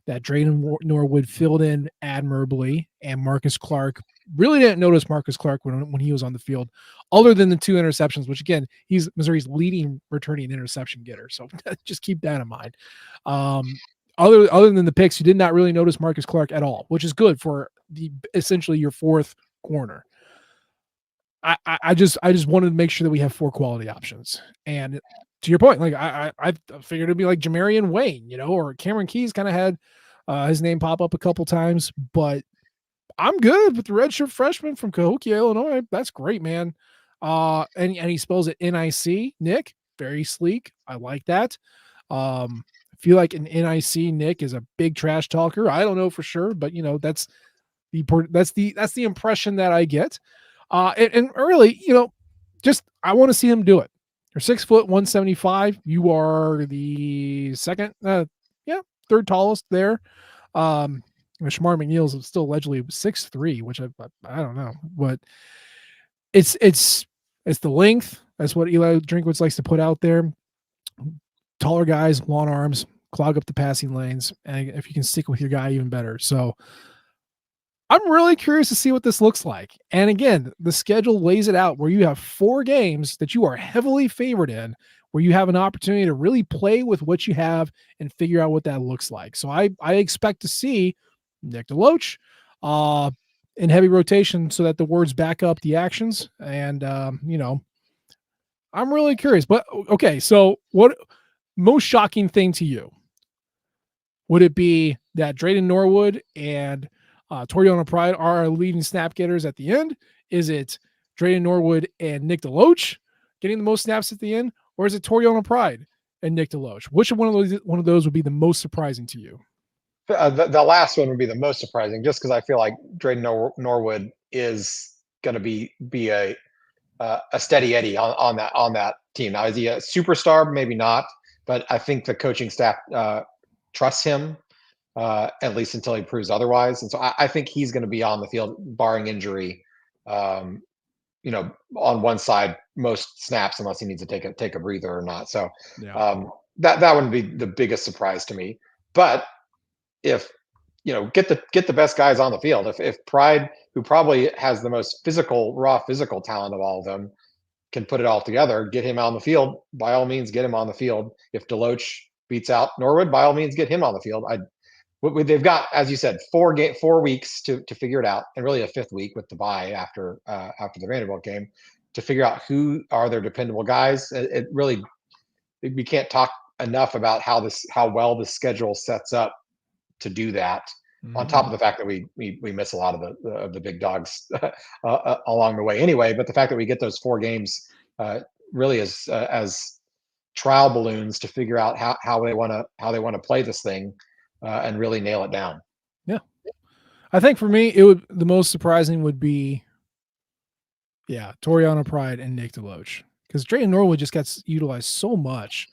that Drayden Norwood filled in admirably, and Marcus Clark, really didn't notice Marcus Clark when he was on the field, other than the 2 interceptions, which again, he's Missouri's leading returning interception getter. So just keep that in mind. Other than the picks, you did not really notice Marcus Clark at all, which is good for essentially your 4th corner. I just wanted to make sure that we have 4 quality options. And to your point, like I figured it'd be like Jamarian Wayne, or Cameron Keys kind of had his name pop up a couple times, but I'm good with the redshirt freshman from Cahokia, Illinois. That's great, man. And he spells it N-I-C, Nick, very sleek. I like that. I feel like an N-I-C Nick is a big trash talker. I don't know for sure, but that's the impression that I get. And really, just I want to see him do it. You're 6', 175. You are the third tallest there. Shamar McNeil's still allegedly 6'3", which I don't know, but it's the length. That's what Eli Drinkwitz likes to put out there. Taller guys, long arms, clog up the passing lanes, and if you can stick with your guy, even better. So I'm really curious to see what this looks like. And again, the schedule lays it out where you have 4 games that you are heavily favored in, where you have an opportunity to really play with what you have and figure out what that looks like. So I expect to see Nick DeLoach in heavy rotation so that the words back up the actions. And, I'm really curious. But, okay, so most shocking thing to you? Would it be that Drayden Norwood and Toriano Pride are our leading snap getters at the end? Is it Drayden Norwood and Nick DeLoach getting the most snaps at the end? Or is it Toriano Pride and Nick DeLoach? Which one of those would be the most surprising to you? The last one would be the most surprising, just because I feel like Drayden Norwood is going to be a steady Eddie on that team. Now, is he a superstar? Maybe not, but I think the coaching staff trusts him at least until he proves otherwise. And so I think he's going to be on the field, barring injury. On one side most snaps, unless he needs to take a breather or not. So Yeah. that wouldn't be the biggest surprise to me. But if get the best guys on the field. If Pride, who probably has the most raw physical talent of all of them, can put it all together, get him on the field, by all means get him on the field. If DeLoach beats out Norwood, by all means get him on the field. They've got, as you said, 4 weeks to figure it out, and really a fifth week with the bye after the Vanderbilt game, to figure out who are their dependable guys. We can't talk enough about how well the schedule sets up to do that. On top of the fact that we miss a lot of the big dogs along the way anyway, but the fact that we get those 4 games really as trial balloons to figure out how they want to play this thing and really nail it down. Yeah. I think for me, the most surprising would be, Toriano Pride and Nick DeLoach, because Drayden Norwood just got utilized so much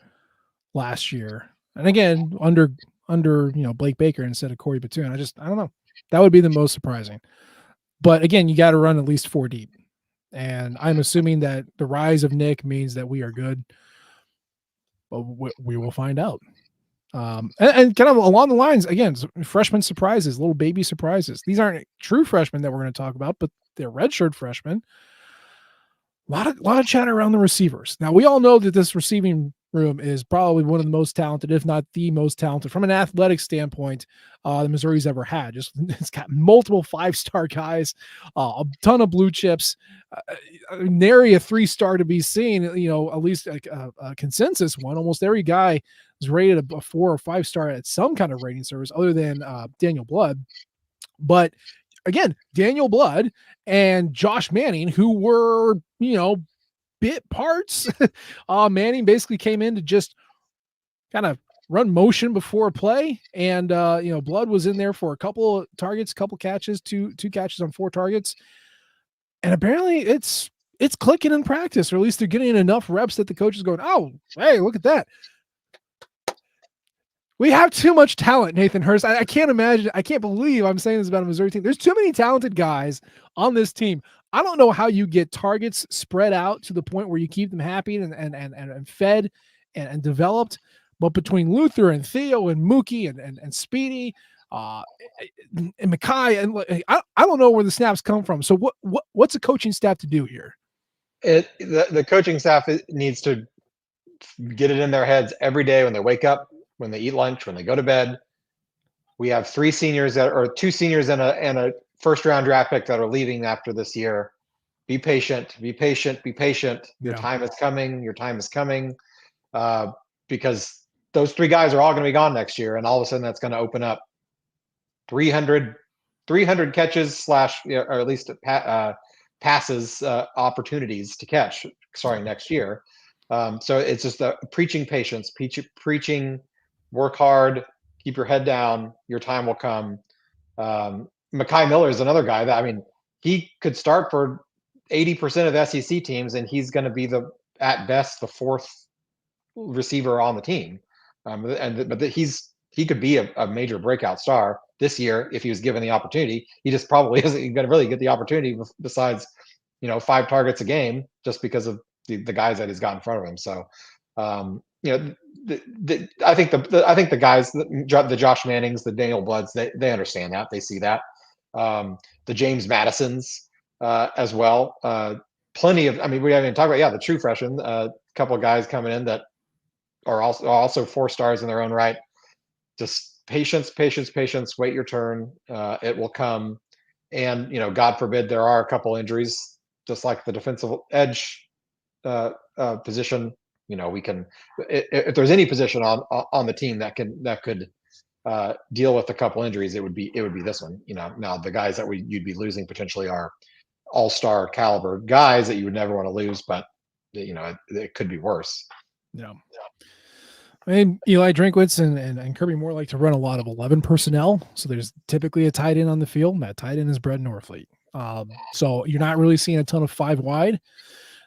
last year, and again under Blake Baker instead of Corey Batoon. I don't know. That would be the most surprising. But again, you got to run at least 4 deep, and I'm assuming that the rise of Nick means that we are good. But we will find out. And kind of along the lines, again, freshman surprises, little baby surprises. These aren't true freshmen that we're going to talk about, but they're redshirt freshmen. A lot of chatter around the receivers. Now, we all know that this receiving room is probably one of the most talented, if not the most talented, from an athletic standpoint, the Missouri's ever had. It's got multiple 5-star guys, a ton of blue chips, nary a 3-star to be seen. At least a consensus one. Almost every guy is rated a 4 or 5-star at some kind of rating service, other than Daniel Blood. But again, Daniel Blood and Josh Manning, who were bit parts. Manning basically came in to just kind of run motion before a play, and Blood was in there for a couple of targets, couple catches, two catches on 4 targets, and apparently it's clicking in practice, or at least they're getting enough reps that the coach is going, oh, hey, look at that. We have too much talent, Nathan Hurst. I can't imagine. I can't believe I'm saying this about a Missouri team. There's too many talented guys on this team. I don't know how you get targets spread out to the point where you keep them happy and fed and developed. But between Luther and Theo and Mookie and Speedy and Mackay, and I don't know where the snaps come from. So what's the coaching staff to do here? The coaching staff needs to get it in their heads every day when they wake up, when they eat lunch, when they go to bed. We have 3 seniors or 2 seniors and a first-round draft pick that are leaving after this year. Be patient, be patient, be patient. Your time is coming. Your time is coming, because those 3 guys are all going to be gone next year, and all of a sudden that's going to open up 300 catches or at least passes, opportunities to catch starting next year. So it's just preaching patience, preaching work hard, keep your head down, your time will come. Mackay Miller is another guy that, he could start for 80% of SEC teams, and he's going to be at best the 4th receiver on the team. But he could be a major breakout star this year if he was given the opportunity. He just probably isn't going to really get the opportunity, besides 5 targets a game, just because of the guys that he's got in front of him. So I think the guys, the Josh Mannings, the Daniel Bloods, they understand that. They see that. The James Madisons as well. Plenty of, we haven't even talked about, the true freshmen, a couple of guys coming in that are also 4 stars in their own right. Just patience, wait your turn. It will come. And, God forbid there are a couple injuries, just like the defensive edge position. we can, if there's any position on the team that could deal with a couple injuries, it would be this one. Now the guys that you'd be losing potentially are all-star caliber guys that you would never want to lose, but it could be worse. Yeah. I mean, Eli Drinkwitz and Kirby Moore like to run a lot of 11 personnel. So there's typically a tight end on the field, and that tight end is Brett Norfleet. So you're not really seeing a ton of 5 wide.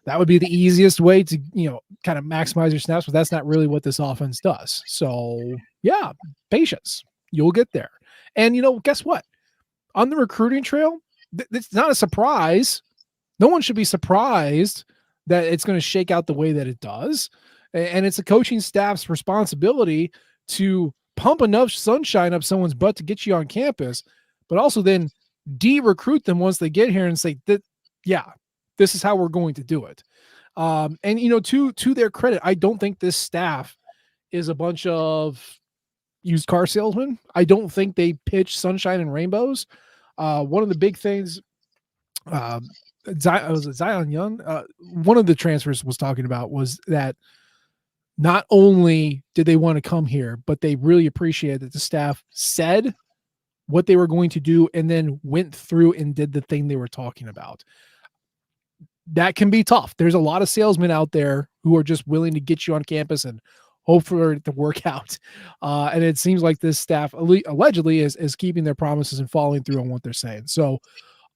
That would be the easiest way to, kind of maximize your snaps, but that's not really what this offense does. So yeah, patience. You'll get there. And, guess what? On the recruiting trail, it's not a surprise. No one should be surprised that it's going to shake out the way that it does. And it's a coaching staff's responsibility to pump enough sunshine up someone's butt to get you on campus, but also then de-recruit them once they get here and say that, yeah, this is how we're going to do it. And, to their credit, I don't think this staff is a bunch of used car salesmen. I don't think they pitch sunshine and rainbows. One of the big things, Zion Young, one of the transfers was talking about was that not only did they want to come here, but they really appreciated that the staff said what they were going to do and then went through and did the thing they were talking about. That can be tough. There's a lot of salesmen out there who are just willing to get you on campus and hope for it to work out. And it seems like this staff allegedly is keeping their promises and following through on what they're saying. So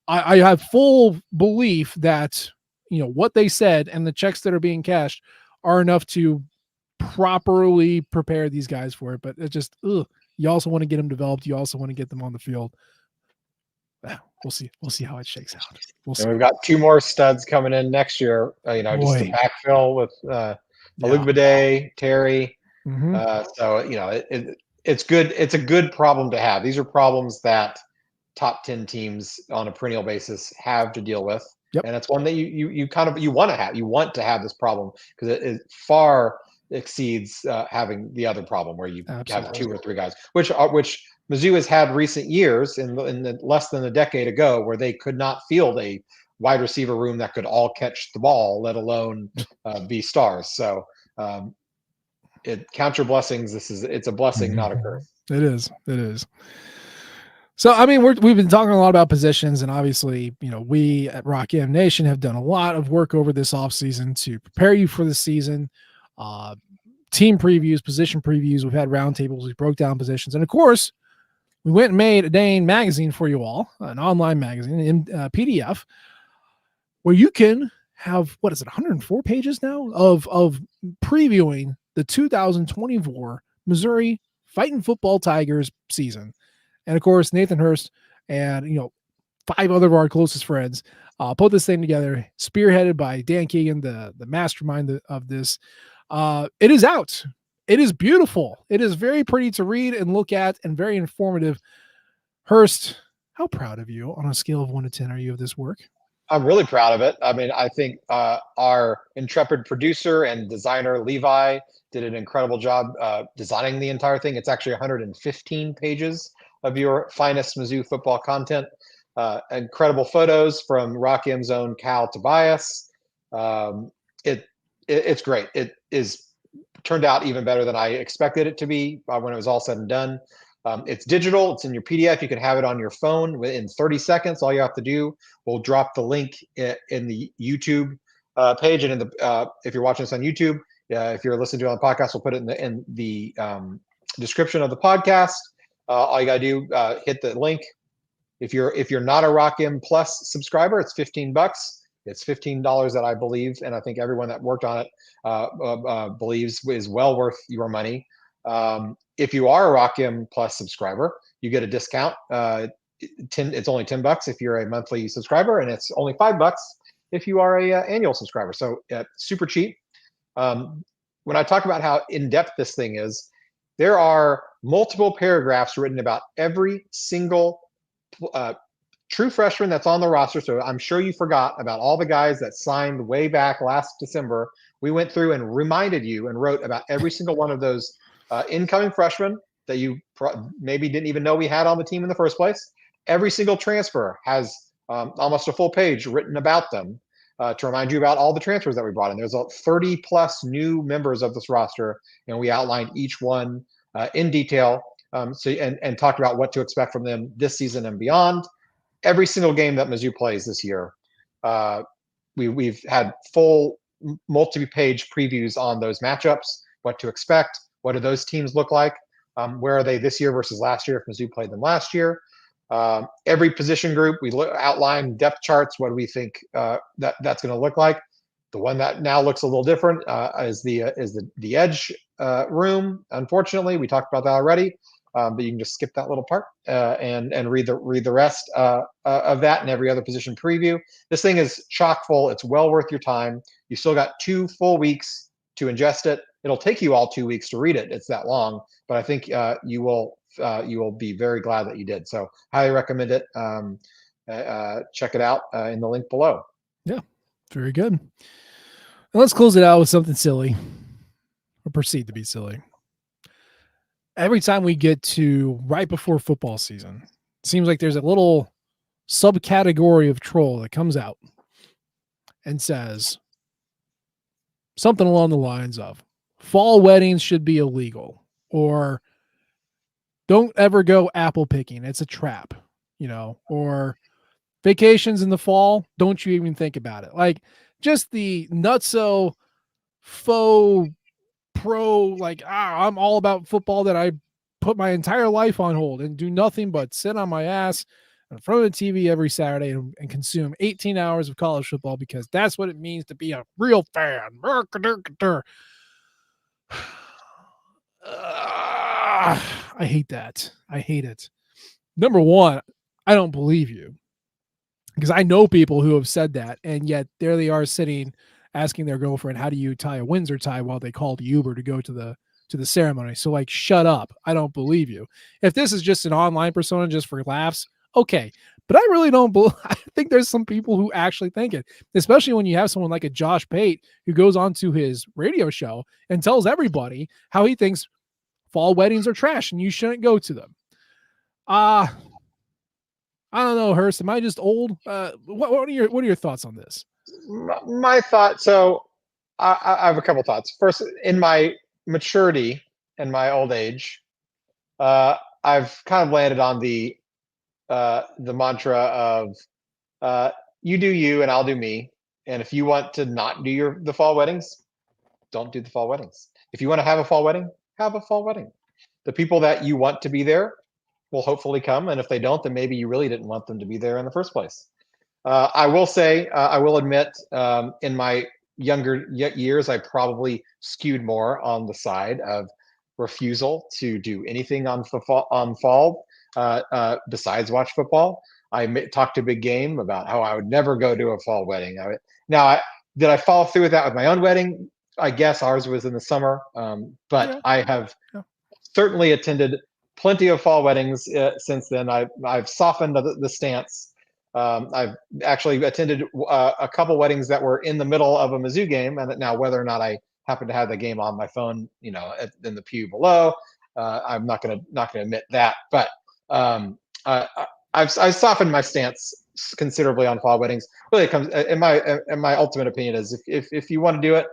I have full belief that, what they said and the checks that are being cashed are enough to properly prepare these guys for it. But it just, you also want to get them developed. You also want to get them on the field. We'll see. We'll see how it shakes out. We'll see. And we've got 2 more studs coming in next year. Just to backfill with Alugbade, Terry. Mm-hmm. So it's good. It's a good problem to have. These are problems that top 10 teams on a perennial basis have to deal with. Yep. And it's one that you want to have. You want to have this problem because it far exceeds having the other problem where you have 2 or 3 guys, which Mizzou has had recent years in the less than a decade ago, where they could not field a wide receiver room that could all catch the ball, let alone be stars. So count your blessings. It's a blessing, not a curse. It is. So, I mean, we've been talking a lot about positions, and obviously, we at Rock M Nation have done a lot of work over this offseason to prepare you for the season. Team previews, position previews. We've had roundtables. We broke down positions. And, of course, we went and made a dang magazine for you all, an online magazine in PDF, where you can have, 104 pages now of previewing the 2024 Missouri Fighting Football Tigers season. And, of course, Nathan Hurst and, 5 other of our closest friends put this thing together, spearheaded by Dan Keegan, the mastermind of this. It is out. It is beautiful. It is very pretty to read and look at and very informative. Hurst, how proud of you on a scale of 1 to 10 are you of this work? I'm really proud of it. I mean, I think our intrepid producer and designer, Levi, did an incredible job designing the entire thing. It's actually 115 pages of your finest Mizzou football content. Incredible photos from Rock M's own Cal Tobias. It's great. It is turned out even better than I expected it to be when it was all said and done. It's digital. It's in your PDF. You can have it on your phone within 30 seconds. All you have to do, we'll drop the link in the YouTube page, and if you're watching this on YouTube, if you're listening to it on the podcast, we'll put it in the description of the podcast. All you gotta do, hit the link. If you're not a Rock M Plus subscriber, it's $15. It's $15 that I believe, and I think everyone that worked on it believes is well worth your money. If you are a Rock M Plus subscriber, you get a discount. It's only $10 if you're a monthly subscriber, and it's only $5 if you are a annual subscriber. So super cheap. When I talk about how in-depth this thing is, there are multiple paragraphs written about every single true freshman that's on the roster. So I'm sure you forgot about all the guys that signed way back last December. We went through and reminded you and wrote about every single one of those incoming freshmen that you maybe didn't even know we had on the team in the first place. Every single transfer has almost a full page written about them. to remind you about all the transfers that we brought in. There's 30 plus new members of this roster, and we outlined each one in detail. And talked about what to expect from them this season and beyond. Every single game that Mizzou plays this year, we've had full multi-page previews on those matchups, what to expect, what do those teams look like, where are they this year versus last year if Mizzou played them last year. Every position group, we outline depth charts, what do we think that's going to look like. The one that now looks a little different is the edge room. Unfortunately, we talked about that already, but you can just skip that little part and read the rest of that and every other position preview. This thing is chock full. It's well worth your time. You still got 2 full weeks to ingest it. It'll take you all 2 weeks to read it. It's that long, but I think you will be very glad that you did. So highly recommend it. Check it out in the link below. Yeah, very good. And let's close it out with something silly, or proceed to be silly. Every time we get to right before football season, it seems like there's a little subcategory of troll that comes out and says something along the lines of fall weddings should be illegal, or don't ever go apple picking. It's a trap, or vacations in the fall. Don't you even think about it. Like just the nutso faux pro, like, I'm all about football, that I put my entire life on hold and do nothing but sit on my ass in front of the TV every Saturday and consume 18 hours of college football because that's what it means to be a real fan. I hate that. I hate it. Number one, I don't believe you, because I know people who have said that, and yet there they are sitting asking their girlfriend, how do you tie a Windsor tie, while they called Uber to go to the ceremony. So like, shut up. I don't believe you. If this is just an online persona just for laughs, okay. But I really don't I think there's some people who actually think it, especially when you have someone like a Josh Pate who goes on to his radio show and tells everybody how he thinks fall weddings are trash and you shouldn't go to them. I don't know, Hurst. Am I just old? What are your thoughts on this? My thought. So I have a couple thoughts. First, in my maturity and my old age, I've kind of landed on the mantra of you do you and I'll do me. And if you want to not do the fall weddings, don't do the fall weddings. If you want to have a fall wedding, have a fall wedding. The people that you want to be there will hopefully come, and if they don't, then maybe you really didn't want them to be there in the first place. I will say, I will admit, in my younger years, I probably skewed more on the side of refusal to do anything on fall besides watch football. I talked to Big Game about how I would never go to a fall wedding. Did I follow through with that with my own wedding? I guess ours was in the summer, but I have certainly attended plenty of fall weddings since then. I've softened the stance. I've actually attended a couple weddings that were in the middle of a Mizzou game, and now whether or not I happen to have the game on my phone, in the pew below, I'm not going to admit that. But I've softened my stance considerably on fall weddings. Really, it comes in my ultimate opinion is if you want to do it,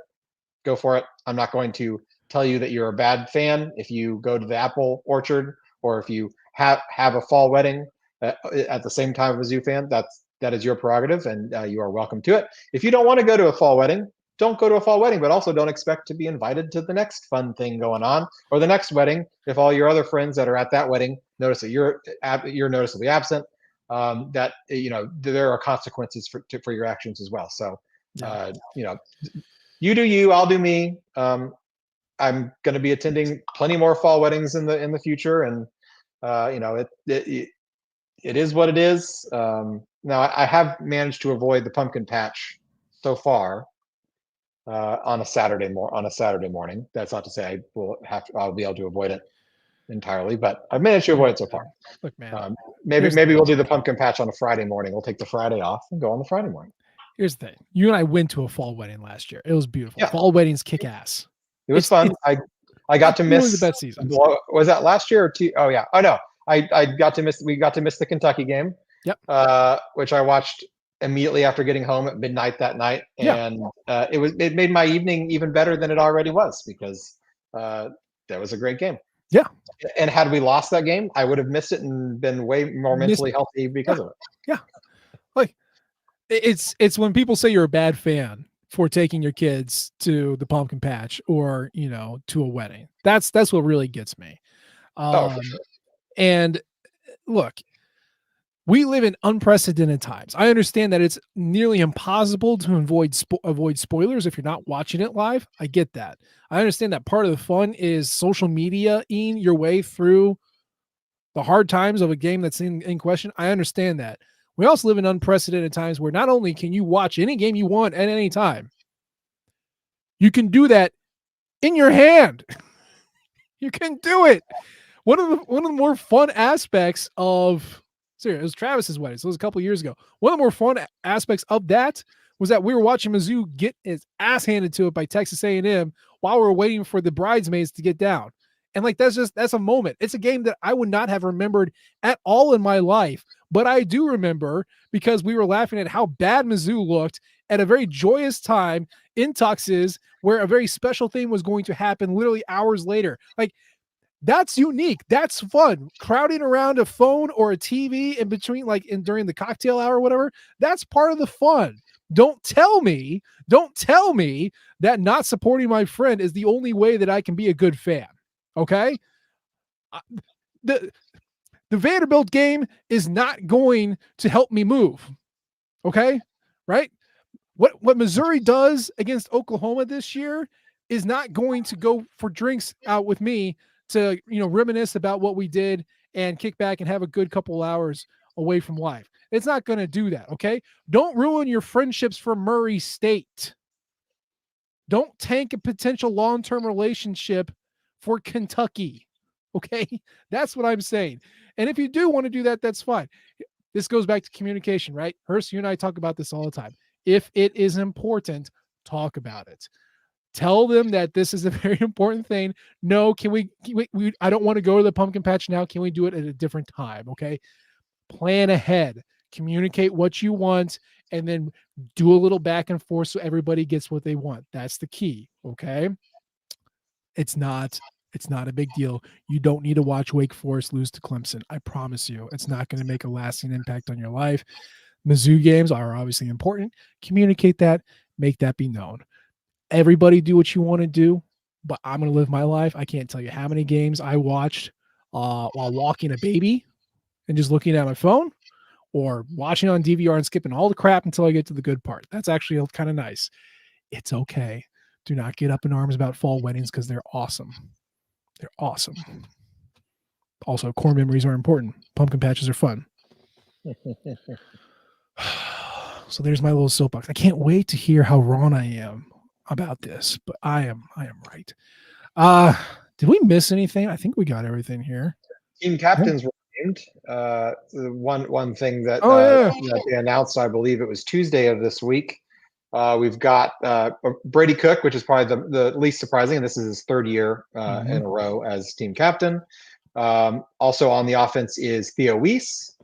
go for it. I'm not going to tell you that you're a bad fan if you go to the apple orchard or if you have a fall wedding at the same time as a Mizzou fan. That is your prerogative, and you are welcome to it. If you don't want to go to a fall wedding, don't go to a fall wedding, but also don't expect to be invited to the next fun thing going on or the next wedding. If all your other friends that are at that wedding notice that you're noticeably absent, that there are consequences for your actions as well. So, you do you, I'll do me. I'm going to be attending plenty more fall weddings in the future, and it is what it is. Now I have managed to avoid the pumpkin patch so far on a Saturday morning. That's not to say I'll be able to avoid it entirely, but I've managed to avoid it so far. Look, man, maybe we'll do the pumpkin patch on a Friday morning. We'll take the Friday off and go on the Friday morning. Here's the thing. You and I went to a fall wedding last year. It was beautiful. Yeah. Fall weddings kick ass. It was fun. I got to miss the best season. Was that last year or two? Oh yeah. Oh no. We got to miss the Kentucky game. Yep. Which I watched immediately after getting home at midnight that night, Yeah. and it made my evening even better than it already was because that was a great game. Yeah. And had we lost that game, I would have missed it and been way more Missed mentally it. healthy Yeah. because of it. Yeah. Like it's when people say you're a bad fan for taking your kids to the pumpkin patch or, to a wedding. That's what really gets me. Oh, for sure. And look, we live in unprecedented times. I understand that it's nearly impossible to avoid spoilers if you're not watching it live. I get that. I understand that part of the fun is social media-ing your way through the hard times of a game that's in question. I understand that. We also live in unprecedented times where not only can you watch any game you want at any time, you can do that in your hand. You can do it. One of the more fun aspects of it was Travis's wedding, so it was a couple of years ago. One of the more fun aspects of that was that we were watching Mizzou get his ass handed to it by Texas A&M while we were waiting for the bridesmaids to get down. And that's a moment. It's a game that I would not have remembered at all in my life, but I do remember because we were laughing at how bad Mizzou looked at a very joyous time in Tuxes where a very special thing was going to happen literally hours later. Like, that's unique. That's fun. Crowding around a phone or a TV in between, during the cocktail hour or whatever, that's part of the fun. Don't tell me that not supporting my friend is the only way that I can be a good fan. Okay? The Vanderbilt game is not going to help me move. Okay? Right? What Missouri does against Oklahoma this year is not going to go for drinks out with me to, reminisce about what we did and kick back and have a good couple hours away from life. It's not going to do that. Okay. Don't ruin your friendships for Murray State. Don't tank a potential long-term relationship for Kentucky. Okay. That's what I'm saying. And if you do want to do that, that's fine. This goes back to communication, right? Hurst, you and I talk about this all the time. If it is important, talk about it. Tell them that this is a very important thing. No, can we I don't want to go to the pumpkin patch now. Can we do it at a different time? Okay. Plan ahead, communicate what you want, and then do a little back and forth so everybody gets what they want. That's the key. Okay. It's not a big deal. You don't need to watch Wake Forest lose to Clemson. I promise you, it's not going to make a lasting impact on your life. Mizzou games are obviously important. Communicate that, make that be known. Everybody do what you want to do, but I'm going to live my life. I can't tell you how many games I watched while walking a baby and just looking at my phone, or watching on DVR and skipping all the crap until I get to the good part. That's actually kind of nice. It's okay. Do not get up in arms about fall weddings because they're awesome. They're awesome. Also, core memories are important. Pumpkin patches are fun. So there's my little soapbox. I can't wait to hear how wrong I am about this, but I am right. Did we miss anything? I think we got everything here. Team captains were named. One thing that, yeah. that they announced, I believe it was Tuesday of this week. We've got Brady Cook, which is probably the least surprising, and this is his third year in a row as team captain. Also on the offense is Theo Weiss,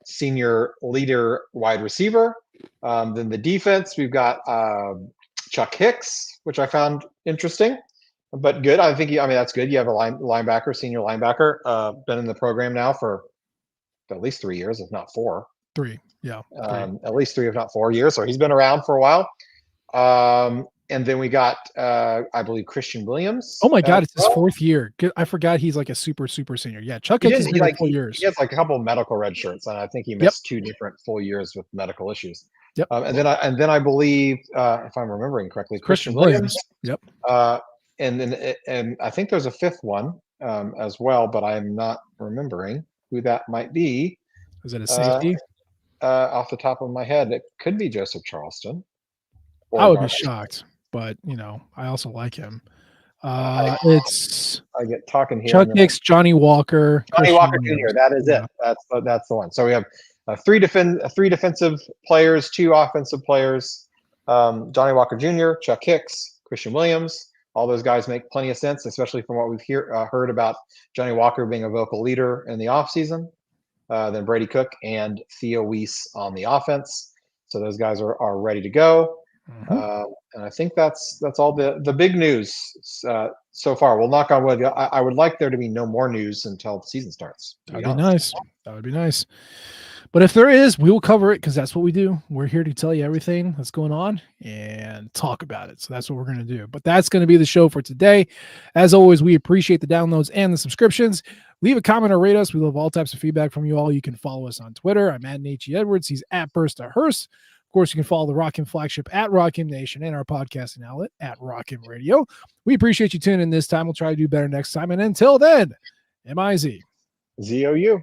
senior leader wide receiver. Then the defense, we've got Chuck Hicks, which I found interesting, but good. I mean, that's good. You have a linebacker, senior linebacker, been in the program now for at least 3 years, if not 4. 3, yeah. 3. At least 3, if not 4 years. So he's been around for a while. And then we got, I believe, Christian Williams. Oh my God, it's his 4th year. I forgot he's like a super senior. Yeah, Chuck Hicks has been like 4 years. He has like a couple of medical red shirts, and I think he missed 2 different full years with medical issues. Yep. And then I believe, if I'm remembering correctly, Christian Williams. Yep. And I think there's a 5th one as well, but I'm not remembering who that might be. Is it a safety? Off the top of my head, it could be Joseph Charleston. I would be shocked, but I also like him. It's I get talking here. Chuck Hicks, Johnny Walker. Johnny Walker Jr. That is it. That's the one. So we have 3 defensive players, 2 offensive players. Johnny Walker Jr., Chuck Hicks, Christian Williams. All those guys make plenty of sense, especially from what we've heard about Johnny Walker being a vocal leader in the offseason. than Brady Cook and Theo Weiss on the offense. So those guys are ready to go. And I think that's all the big news so far. We'll knock on wood. I would like there to be no more news until the season starts. That'd be nice. That would be nice. But if there is, we will cover it because that's what we do. We're here to tell you everything that's going on and talk about it. So that's what we're going to do. But that's going to be the show for today. As always, we appreciate the downloads and the subscriptions. Leave a comment or rate us. We love all types of feedback from you all. You can follow us on Twitter. I'm at Nate G. Edwards. He's at Burst to Hearst. Of course, you can follow the Rock Him flagship at Rock Him Nation and our podcasting outlet at Rock Him Radio. We appreciate you tuning in this time. We'll try to do better next time. And until then, MIZ. ZOU.